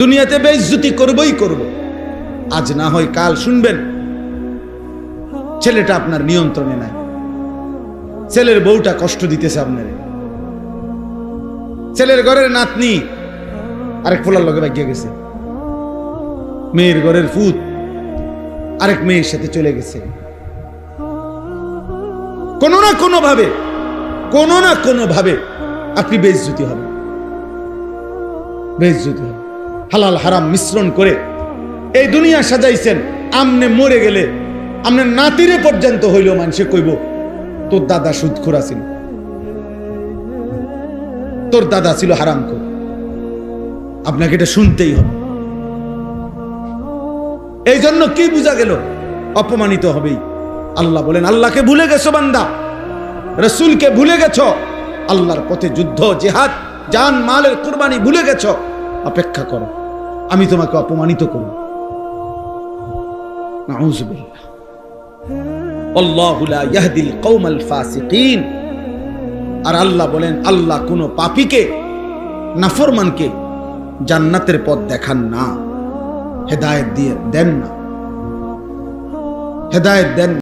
দুনিয়াতে বেইজ্জতি করবই করব, আজ না হয় কাল শুনবেন ছেলেটা আপনার নিয়ন্ত্রণে নাই, ছেলের বউটা কষ্ট দিতেছে আপনারে, ছেলের ঘরের নাতনি আরেক পোলার লগে ভাগিয়ে গেছে, মেয়ের ঘরের ফুত আরেক মেয়ের সাথে চলে গেছে। কোনো না কোনো ভাবে আপনি বেইজ্জতি হবে, বেইজ্জতি হবে। হালাল হারাম মিশ্রণ করে এই দুনিয়া সাজাইছেন, আমনে মরে গেলে আমনে নাতিরে পর্যন্ত হইল মানুষে কইব তোর দাদা সুদখোর ছিল, তোর দাদা ছিল হারামখোর। আপনাকে এটা শুনতেই হবে। এই জন্য কি বোঝা গেল? অপমানিত হবেই। আল্লাহ বলেন, আল্লাহকে ভুলে গেছো বান্দা, রসুলকে ভুলে গেছো, আল্লাহর পথে যুদ্ধ জিহাদ জান মালের কুরবানি ভুলে গেছো। অপেক্ষা করো, আমি তোমাকে অপমানিত করব। নাউযুবিল্লাহ। আল্লাহু লা ইয়াহদিল কওমাল ফাসিকিন। আর আল্লাহ বলেন, আল্লাহ কোন পাপীকে নাফরমানকে জান্নাতের পথ দেখান না, হেদায়েত দিয়ে দেন না, হেদায়েত দেন।